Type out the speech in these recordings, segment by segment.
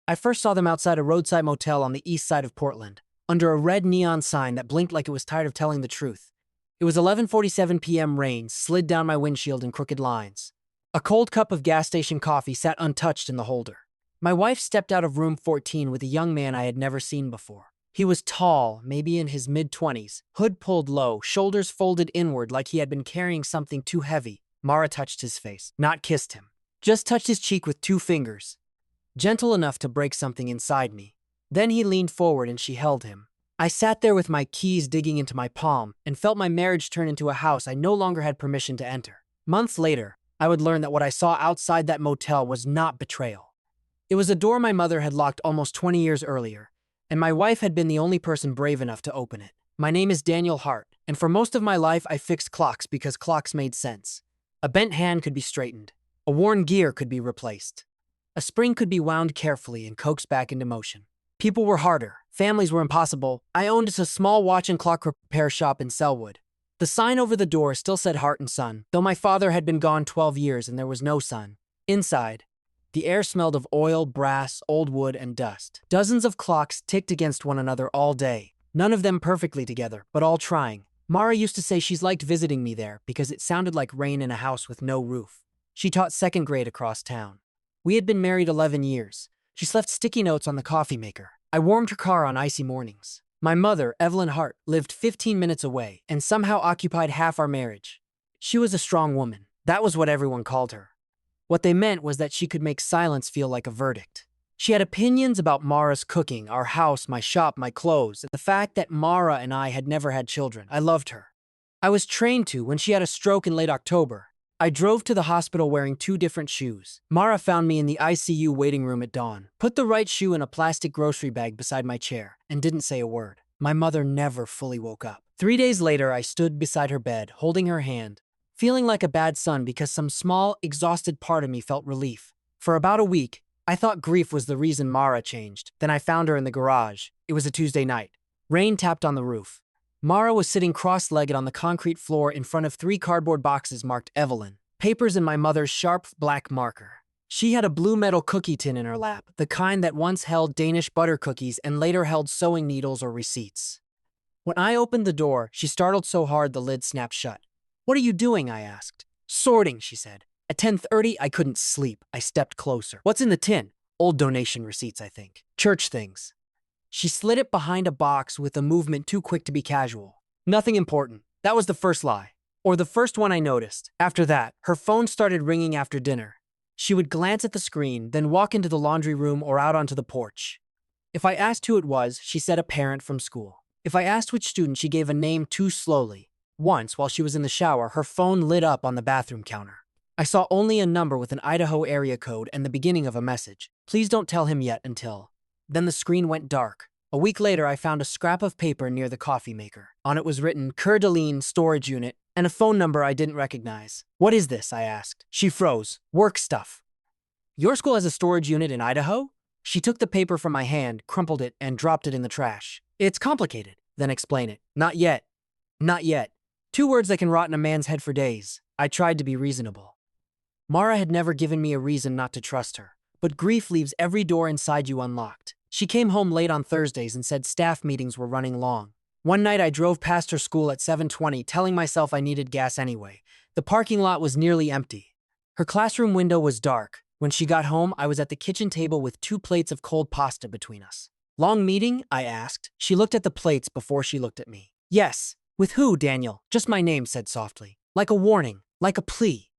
I first saw them outside a roadside motel on the east side of Portland, under a red neon sign that blinked like it was tired of telling the truth. It was 11:47 p.m. Rain slid down my windshield in crooked lines. A cold cup of gas station coffee sat untouched in the holder. My wife stepped out of room 14 with a young man I had never seen before. He was tall, maybe in his mid-20s, hood pulled low, shoulders folded inward like he had been carrying something too heavy. Mara touched his face, not kissed him. Just touched his cheek with 2 fingers, gentle enough to break something inside me. Then he leaned forward and she held him. I sat there with my keys digging into my palm and felt my marriage turn into a house I no longer had permission to enter. Months later, I would learn that what I saw outside that motel was not betrayal. It was a door my mother had locked almost 20 years earlier, and my wife had been the only person brave enough to open it. My name is Daniel Hart, and for most of my life I fixed clocks because clocks made sense. A bent hand could be straightened. A worn gear could be replaced. A spring could be wound carefully and coaxed back into motion. People were harder. Families were impossible. I owned a small watch and clock repair shop in Selwood. The sign over the door still said Hart and Son, though my father had been gone 12 years and there was no son. Inside, the air smelled of oil, brass, old wood, and dust. Dozens of clocks ticked against one another all day, none of them perfectly together, but all trying. Mara used to say she's liked visiting me there because it sounded like rain in a house with no roof. She taught second grade across town. We had been married 11 years. She's left sticky notes on the coffee maker. I warmed her car on icy mornings. My mother, Evelyn Hart, lived 15 minutes away and somehow occupied half our marriage. She was a strong woman. That was what everyone called her. What they meant was that she could make silence feel like a verdict. She had opinions about Mara's cooking, our house, my shop, my clothes, and the fact that Mara and I had never had children. I loved her. I was trained to when she had a stroke in late October. I drove to the hospital wearing 2 different shoes. Mara found me in the ICU waiting room at dawn, put the right shoe in a plastic grocery bag beside my chair, and didn't say a word. My mother never fully woke up. 3 days later, I stood beside her bed, holding her hand, feeling like a bad son because some small, exhausted part of me felt relief. For about a week, I thought grief was the reason Mara changed. Then I found her in the garage. It was a Tuesday night. Rain tapped on the roof. Mara was sitting cross-legged on the concrete floor in front of 3 cardboard boxes marked Evelyn, papers in my mother's sharp black marker. She had a blue metal cookie tin in her lap, the kind that once held Danish butter cookies and later held sewing needles or receipts. When I opened the door, she startled so hard the lid snapped shut. "What are you doing?" I asked. "Sorting," she said. At 10:30, I couldn't sleep. I stepped closer. "What's in the tin?" "Old donation receipts, I think. Church things." She slid it behind a box with a movement too quick to be casual. "Nothing important." That was the first lie. Or the first one I noticed. After that, her phone started ringing after dinner. She would glance at the screen, then walk into the laundry room or out onto the porch. If I asked who it was, she said a parent from school. If I asked which student, she gave a name too slowly. Once, while she was in the shower, her phone lit up on the bathroom counter. I saw only a number with an Idaho area code and the beginning of a message. "Please don't tell him yet until..." Then the screen went dark. A week later, I found a scrap of paper near the coffee maker. On it was written Coeur d'Alene Storage Unit and a phone number I didn't recognize. "What is this?" I asked. She froze. "Work stuff." "Your school has a storage unit in Idaho?" She took the paper from my hand, crumpled it, and dropped it in the trash. "It's complicated." "Then explain it." "Not yet." "Not yet." 2 words that can rot in a man's head for days. I tried to be reasonable. Mara had never given me a reason not to trust her. But grief leaves every door inside you unlocked. She came home late on Thursdays and said staff meetings were running long. One night I drove past her school at 7:20, telling myself I needed gas anyway. The parking lot was nearly empty. Her classroom window was dark. When she got home, I was at the kitchen table with 2 plates of cold pasta between us. "Long meeting?" I asked. She looked at the plates before she looked at me. "Yes." "With who, Daniel?" "Just my name," said softly. Like a warning, like a plea.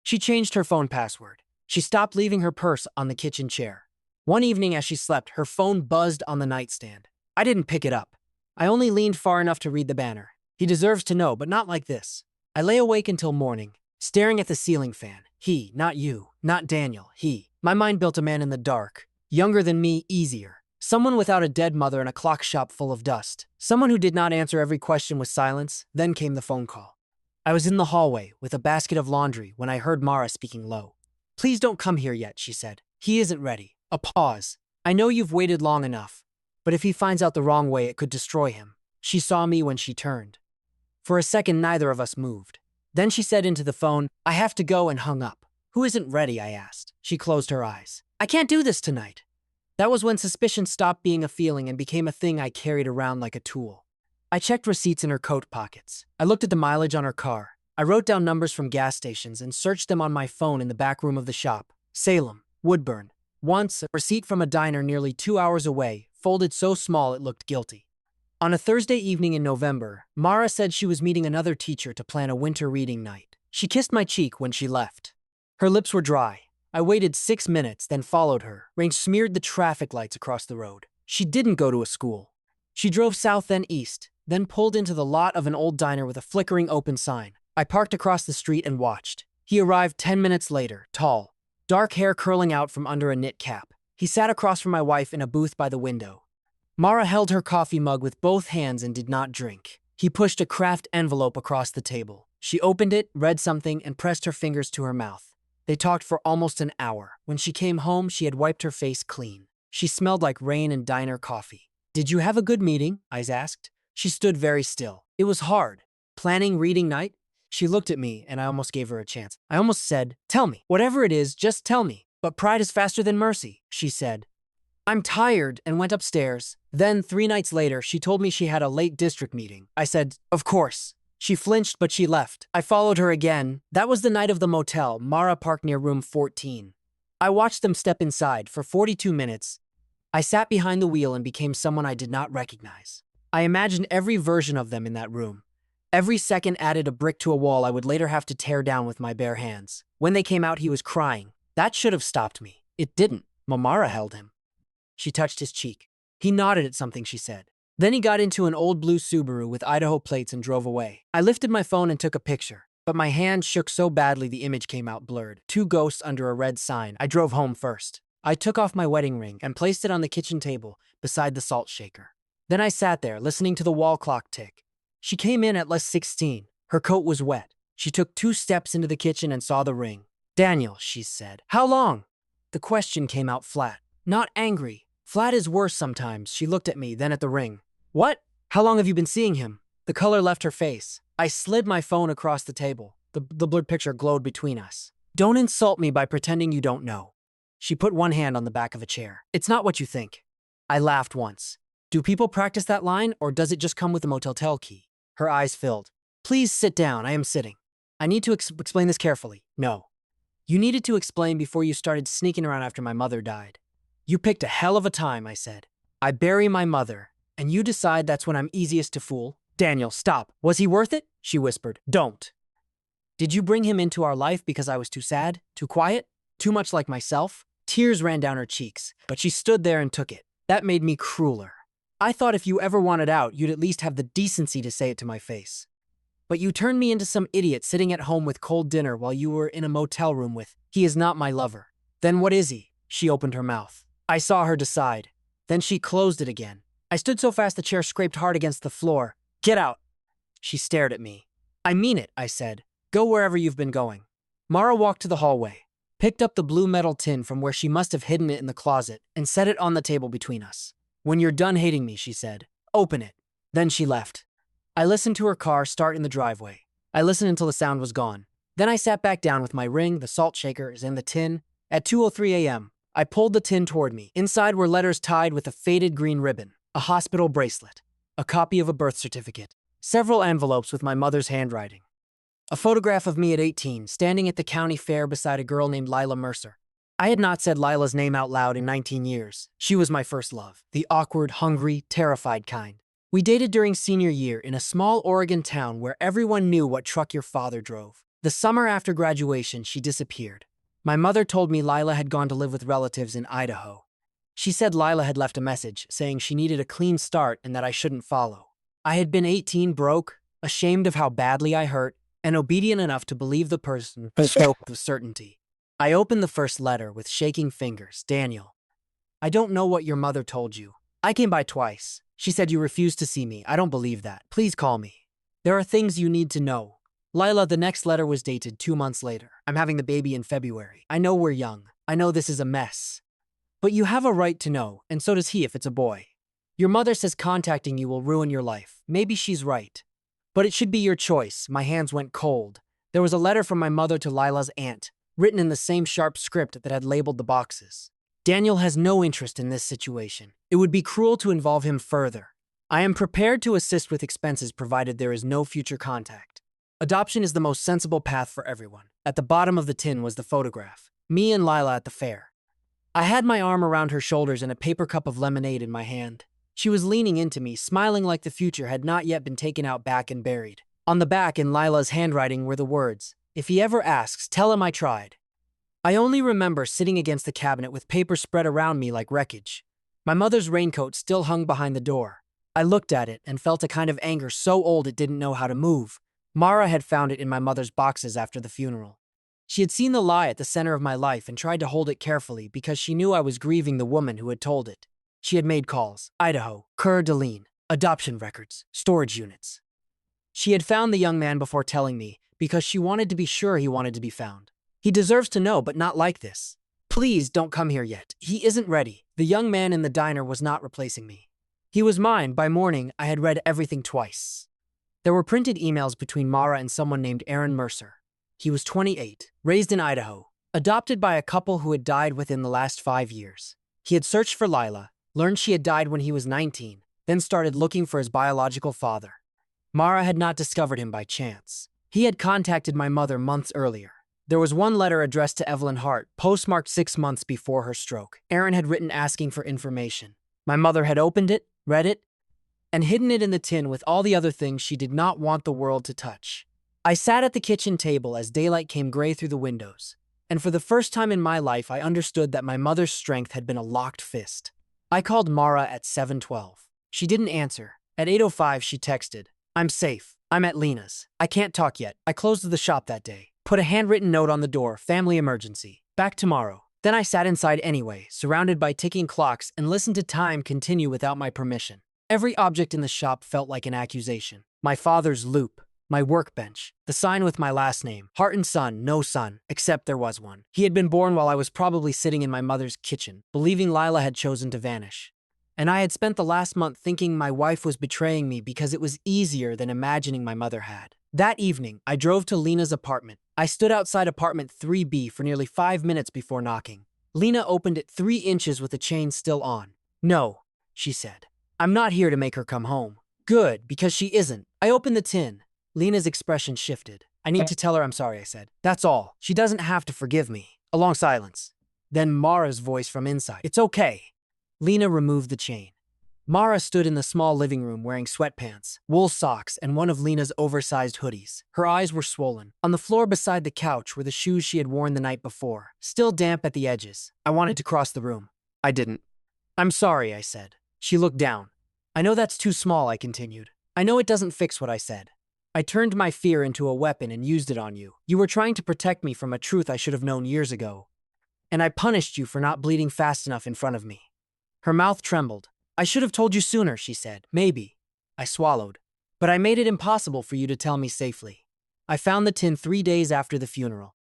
She changed her phone password. She stopped leaving her purse on the kitchen chair. One evening as she slept, her phone buzzed on the nightstand. I didn't pick it up. I only leaned far enough to read the banner. "He deserves to know, but not like this." I lay awake until morning, staring at the ceiling fan. He, not you, not Daniel, he. My mind built a man in the dark. Younger than me, easier. Someone without a dead mother and a clock shop full of dust. Someone who did not answer every question with silence. Then came the phone call. I was in the hallway with a basket of laundry when I heard Mara speaking low. "Please don't come here yet," she said. "He isn't ready." A pause. "I know you've waited long enough, but if he finds out the wrong way, it could destroy him." She saw me when she turned. For a second, neither of us moved. Then she said into the phone, "I have to go," and hung up. "Who isn't ready?" I asked. She closed her eyes. "I can't do this tonight." That was when suspicion stopped being a feeling and became a thing I carried around like a tool. I checked receipts in her coat pockets. I looked at the mileage on her car. I wrote down numbers from gas stations and searched them on my phone in the back room of the shop. Salem, Woodburn. Once, a receipt from a diner nearly 2 hours away, folded so small it looked guilty. On a Thursday evening in November, Mara said she was meeting another teacher to plan a winter reading night. She kissed my cheek when she left. Her lips were dry. I waited 6 minutes, then followed her. Rain smeared the traffic lights across the road. She didn't go to a school. She drove south then east, then pulled into the lot of an old diner with a flickering open sign. I parked across the street and watched. He arrived 10 minutes later, tall, dark hair curling out from under a knit cap. He sat across from my wife in a booth by the window. Mara held her coffee mug with both hands and did not drink. He pushed a craft envelope across the table. She opened it, read something, and pressed her fingers to her mouth. They talked for almost an hour. When she came home, she had wiped her face clean. She smelled like rain and diner coffee. "Did you have a good meeting?" I asked. She stood very still. "It was hard. Planning reading night?" She looked at me, and I almost gave her a chance. I almost said, "Tell me. Whatever it is, just tell me." "But pride is faster than mercy," she said. "I'm tired," and went upstairs. Then, 3 nights later, she told me she had a late district meeting. I said, "Of course." She flinched, but she left. I followed her again. That was the night of the motel. Mara parked near room 14. I watched them step inside. For 42 minutes, I sat behind the wheel and became someone I did not recognize. I imagined every version of them in that room. Every second added a brick to a wall I would later have to tear down with my bare hands. When they came out, he was crying. That should have stopped me. It didn't. Mara held him. She touched his cheek. He nodded at something she said. Then he got into an old blue Subaru with Idaho plates and drove away. I lifted my phone and took a picture, but my hand shook so badly the image came out blurred. 2 ghosts under a red sign. I drove home first. I took off my wedding ring and placed it on the kitchen table beside the salt shaker. Then I sat there, listening to the wall clock tick. She came in at less 16. Her coat was wet. She took 2 steps into the kitchen and saw the ring. "Daniel," she said. "How long?" The question came out flat, not angry. Flat is worse sometimes. She looked at me, then at the ring. "What? How long have you been seeing him?" The color left her face. I slid my phone across the table. The blurred picture glowed between us. "Don't insult me by pretending you don't know." She put one hand on the back of a chair. "It's not what you think." I laughed once. "Do people practice that line, or does it just come with the motel key?" Her eyes filled. "Please sit down. I am sitting. I need to explain this carefully." "No. You needed to explain before you started sneaking around after my mother died." "You picked a hell of a time," I said. "I bury my mother, and you decide that's when I'm easiest to fool?" "Daniel, stop. Was he worth it?" she whispered. "Don't." "Did you bring him into our life because I was too sad, too quiet, too much like myself?" Tears ran down her cheeks, but she stood there and took it. That made me crueler. "I thought if you ever wanted out, you'd at least have the decency to say it to my face. But you turned me into some idiot sitting at home with cold dinner while you were in a motel room with. He is not my lover." "Then what is he?" She opened her mouth. I saw her decide. Then she closed it again. I stood so fast the chair scraped hard against the floor. "Get out." She stared at me. "I mean it," I said. "Go wherever you've been going." Mara walked to the hallway, picked up the blue metal tin from where she must have hidden it in the closet, and set it on the table between us. "When you're done hating me," she said, "open it." Then she left. I listened to her car start in the driveway. I listened until the sound was gone. Then I sat back down with my ring, the salt shakers, and the tin. At 2:03 a.m., I pulled the tin toward me. Inside were letters tied with a faded green ribbon, a hospital bracelet, a copy of a birth certificate, several envelopes with my mother's handwriting, a photograph of me at 18, standing at the county fair beside a girl named Lila Mercer. I had not said Lila's name out loud in 19 years. She was my first love, the awkward, hungry, terrified kind. We dated during senior year in a small Oregon town where everyone knew what truck your father drove. The summer after graduation, she disappeared. My mother told me Lila had gone to live with relatives in Idaho. She said Lila had left a message saying she needed a clean start and that I shouldn't follow. I had been 18, broke, ashamed of how badly I hurt, and obedient enough to believe the person spoke with certainty. I opened the first letter with shaking fingers. "Daniel, I don't know what your mother told you. I came by twice. She said you refused to see me. I don't believe that. Please call me. There are things you need to know." Lila, the next letter was dated 2 months later. "I'm having the baby in February. I know we're young. I know this is a mess. But you have a right to know, and so does he if it's a boy. Your mother says contacting you will ruin your life. Maybe she's right. But it should be your choice." My hands went cold. There was a letter from my mother to Lila's aunt, written in the same sharp script that had labeled the boxes. Daniel has no interest in this situation. It would be cruel to involve him further. I am prepared to assist with expenses provided there is no future contact. Adoption is the most sensible path for everyone. At the bottom of the tin was the photograph. Me and Lila at the fair. I had my arm around her shoulders and a paper cup of lemonade in my hand. She was leaning into me, smiling like the future had not yet been taken out back and buried. On the back, in Lila's handwriting, were the words, "If he ever asks, tell him I tried." I only remember sitting against the cabinet with paper spread around me like wreckage. My mother's raincoat still hung behind the door. I looked at it and felt a kind of anger so old it didn't know how to move. Mara had found it in my mother's boxes after the funeral. She had seen the lie at the center of my life and tried to hold it carefully because she knew I was grieving the woman who had told it. She had made calls: Idaho, Coeur d'Alene, adoption records, storage units. She had found the young man before telling me because she wanted to be sure he wanted to be found. He deserves to know, but not like this. Please don't come here yet. He isn't ready. The young man in the diner was not replacing me. He was mine. By morning, I had read everything twice. There were printed emails between Mara and someone named Aaron Mercer. He was 28, raised in Idaho, adopted by a couple who had died within the last 5 years. He had searched for Lila, learned she had died when he was 19, then started looking for his biological father. Mara had not discovered him by chance. He had contacted my mother months earlier. There was one letter addressed to Evelyn Hart, postmarked 6 months before her stroke. Aaron had written asking for information. My mother had opened it, read it, and hidden it in the tin with all the other things she did not want the world to touch. I sat at the kitchen table as daylight came gray through the windows, and for the first time in my life I understood that my mother's strength had been a locked fist. I called Mara at 7:12. She didn't answer. At 8:05 she texted, "I'm safe. I'm at Lena's. I can't talk yet. I closed the shop that day. Put a handwritten note on the door, family emergency. Back tomorrow." Then I sat inside anyway, surrounded by ticking clocks, and listened to time continue without my permission. Every object in the shop felt like an accusation. My father's loop, my workbench, the sign with my last name, Hart and Son, no son, except there was one. He had been born while I was probably sitting in my mother's kitchen, believing Lila had chosen to vanish. And I had spent the last month thinking my wife was betraying me because it was easier than imagining my mother had. That evening, I drove to Lena's apartment. I stood outside apartment 3B for nearly 5 minutes before knocking. Lena opened it 3 inches with the chain still on. "No," she said. "I'm not here to make her come home." "Good, because she isn't." I opened the tin. Lena's expression shifted. "I need to tell her I'm sorry," I said. "That's all. She doesn't have to forgive me." A long silence. Then Mara's voice from inside. "It's okay." Lena removed the chain. Mara stood in the small living room wearing sweatpants, wool socks, and one of Lena's oversized hoodies. Her eyes were swollen. On the floor beside the couch were the shoes she had worn the night before, still damp at the edges. I wanted to cross the room. I didn't. "I'm sorry," I said. She looked down. "I know that's too small," I continued. "I know it doesn't fix what I said. I turned my fear into a weapon and used it on you. You were trying to protect me from a truth I should have known years ago. And I punished you for not bleeding fast enough in front of me." Her mouth trembled. "I should have told you sooner," she said. "Maybe." I swallowed. "But I made it impossible for you to tell me safely." I found the tin 3 days after the funeral.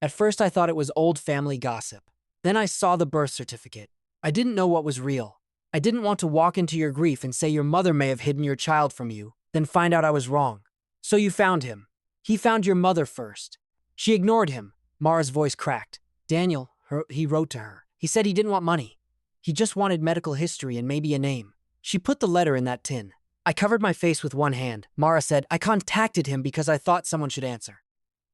At first I thought it was old family gossip. Then I saw the birth certificate. I didn't know what was real. I didn't want to walk into your grief and say your mother may have hidden your child from you, then find out I was wrong. "So you found him. He found your mother first." She ignored him. Mara's voice cracked. "Daniel," he wrote to her. "He said he didn't want money. He just wanted medical history and maybe a name." She put the letter in that tin. I covered my face with one hand. Mara said, "I contacted him because I thought someone should answer.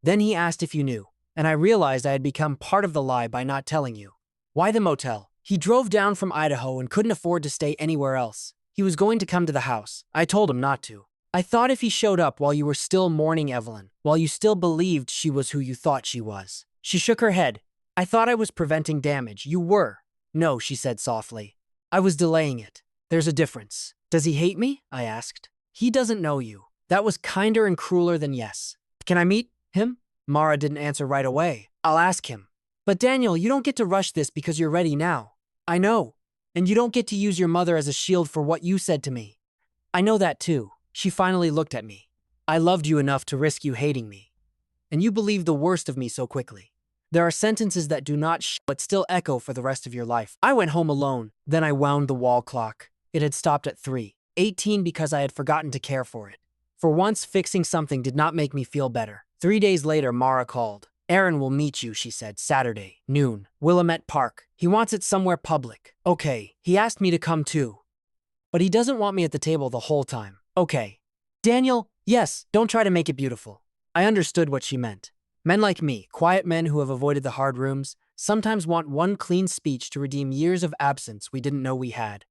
Then he asked if you knew, and I realized I had become part of the lie by not telling you." "Why the motel?" "He drove down from Idaho and couldn't afford to stay anywhere else. He was going to come to the house. I told him not to. I thought if he showed up while you were still mourning Evelyn, while you still believed she was who you thought she was." She shook her head. "I thought I was preventing damage. You were." "No," she said softly. "I was delaying it. There's a difference." "Does he hate me?" I asked. "He doesn't know you." That was kinder and crueler than yes. "Can I meet him?" Mara didn't answer right away. "I'll ask him." "But Daniel, you don't get to rush this because you're ready now." "I know. And you don't get to use your mother as a shield for what you said to me." "I know that too." She finally looked at me. "I loved you enough to risk you hating me. And you believed the worst of me so quickly. There are sentences that do not but still echo for the rest of your life." I went home alone. Then I wound the wall clock. It had stopped at 3:18 because I had forgotten to care for it. For once, fixing something did not make me feel better. 3 days later, Mara called. Aaron will meet you, she said, Saturday, noon, Willamette Park. He wants it somewhere public. Okay, he asked me to come too. But he doesn't want me at the table the whole time. Okay. Daniel, yes, don't try to make it beautiful. I understood what she meant. Men like me, quiet men who have avoided the hard rooms, sometimes want one clean speech to redeem years of absence we didn't know we had.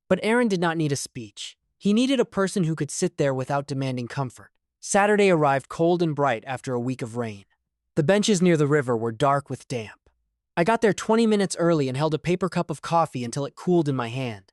But Aaron did not need a speech. He needed a person who could sit there without demanding comfort. Saturday arrived cold and bright after a week of rain. The benches near the river were dark with damp. I got there 20 minutes early and held a paper cup of coffee until it cooled in my hand.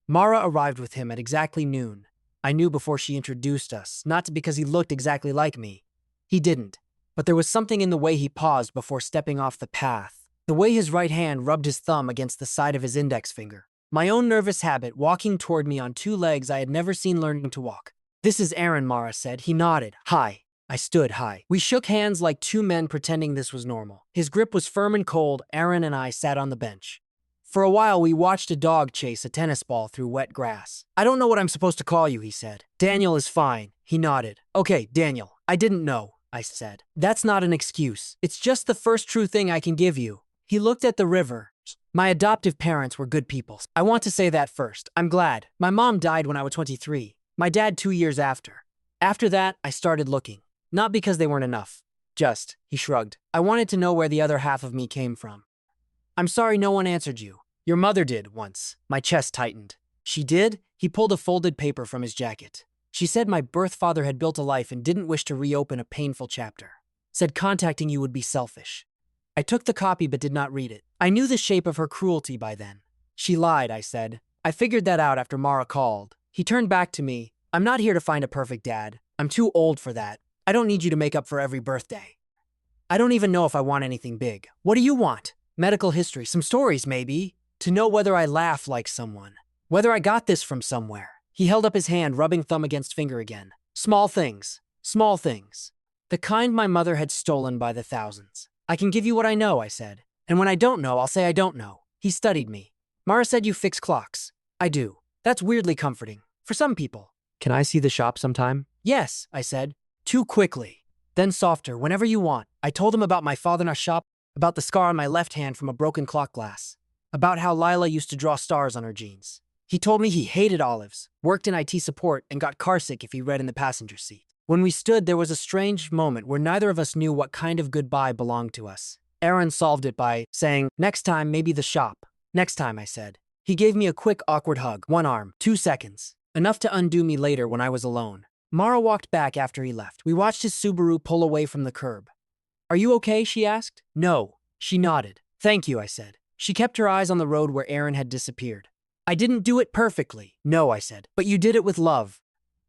Mara arrived with him at exactly noon. I knew before she introduced us, not because he looked exactly like me. He didn't. But there was something in the way he paused before stepping off the path, the way his right hand rubbed his thumb against the side of his index finger. My own nervous habit, walking toward me on two legs I had never seen learning to walk. This is Aaron, Mara said. He nodded. Hi. I stood high. We shook hands like two men pretending this was normal. His grip was firm and cold. Aaron and I sat on the bench. For a while, we watched a dog chase a tennis ball through wet grass. I don't know what I'm supposed to call you, he said. Daniel is fine. He nodded. Okay, Daniel. I didn't know, I said. That's not an excuse. It's just the first true thing I can give you. He looked at the river. My adoptive parents were good people. I want to say that first. I'm glad. My mom died when I was 23. My dad 2 years after. After that, I started looking. Not because they weren't enough. Just, he shrugged. I wanted to know where the other half of me came from. I'm sorry no one answered you. Your mother did once. My chest tightened. She did? He pulled a folded paper from his jacket. She said my birth father had built a life and didn't wish to reopen a painful chapter. Said contacting you would be selfish. I took the copy but did not read it. I knew the shape of her cruelty by then. She lied, I said. I figured that out after Mara called. He turned back to me. I'm not here to find a perfect dad. I'm too old for that. I don't need you to make up for every birthday. I don't even know if I want anything big. What do you want? Medical history, some stories maybe. To know whether I laugh like someone. Whether I got this from somewhere. He held up his hand, rubbing thumb against finger again. Small things. Small things. The kind my mother had stolen by the thousands. I can give you what I know, I said. And when I don't know, I'll say I don't know. He studied me. Mara said you fix clocks. I do. That's weirdly comforting. For some people. Can I see the shop sometime? Yes, I said. Too quickly. Then softer, whenever you want. I told him about my father's shop, about the scar on my left hand from a broken clock glass, about how Lila used to draw stars on her jeans. He told me he hated olives, worked in IT support, and got carsick if he read in the passenger seat. When we stood, there was a strange moment where neither of us knew what kind of goodbye belonged to us. Aaron solved it by saying, next time, maybe the shop. Next time, I said. He gave me a quick, awkward hug, one arm, 2 seconds. Enough to undo me later when I was alone. Mara walked back after he left. We watched his Subaru pull away from the curb. Are you okay? She asked. No. She nodded. Thank you, I said. She kept her eyes on the road where Aaron had disappeared. I didn't do it perfectly. No, I said. But you did it with love.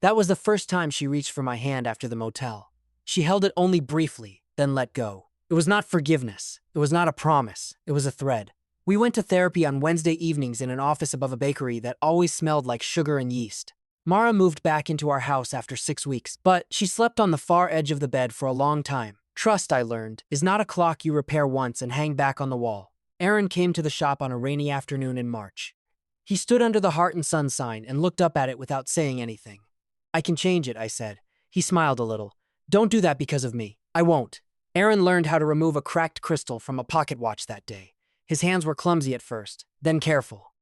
That was the first time she reached for my hand after the motel. She held it only briefly, then let go. It was not forgiveness. It was not a promise. It was a thread. We went to therapy on Wednesday evenings in an office above a bakery that always smelled like sugar and yeast. Mara moved back into our house after 6 weeks, but she slept on the far edge of the bed for a long time. Trust, I learned, is not a clock you repair once and hang back on the wall. Aaron came to the shop on a rainy afternoon in March. He stood under the heart and sun sign and looked up at it without saying anything. I can change it, I said. He smiled a little. Don't do that because of me. I won't. Aaron learned how to remove a cracked crystal from a pocket watch that day. His hands were clumsy at first, then careful.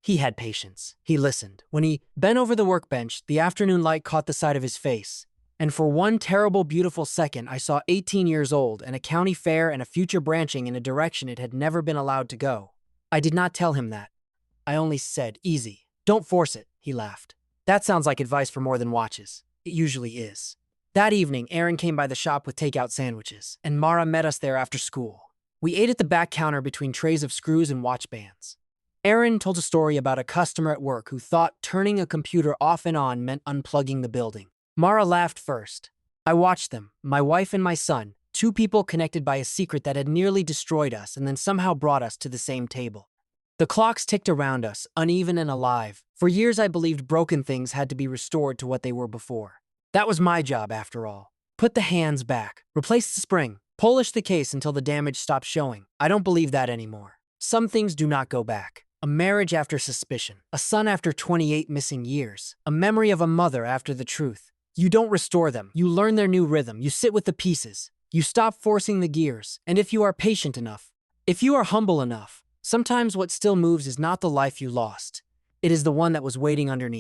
He had patience. He listened. When he bent over the workbench, the afternoon light caught the side of his face. And for one terrible, beautiful second, I saw 18 years old and a county fair and a future branching in a direction it had never been allowed to go. I did not tell him that. I only said, easy. Don't force it, he laughed. That sounds like advice for more than watches. It usually is. That evening, Aaron came by the shop with takeout sandwiches, and Mara met us there after school. We ate at the back counter between trays of screws and watch bands. Aaron told a story about a customer at work who thought turning a computer off and on meant unplugging the building. Mara laughed first. I watched them, my wife and my son, 2 people connected by a secret that had nearly destroyed us and then somehow brought us to the same table. The clocks ticked around us, uneven and alive. For years I believed broken things had to be restored to what they were before. That was my job, after all. Put the hands back, replace the spring, polish the case until the damage stops showing. I don't believe that anymore. Some things do not go back. A marriage after suspicion, a son after 28 missing years, a memory of a mother after the truth. You don't restore them. You learn their new rhythm. You sit with the pieces. You stop forcing the gears, and if you are patient enough, if you are humble enough, sometimes what still moves is not the life you lost. It is the one that was waiting underneath.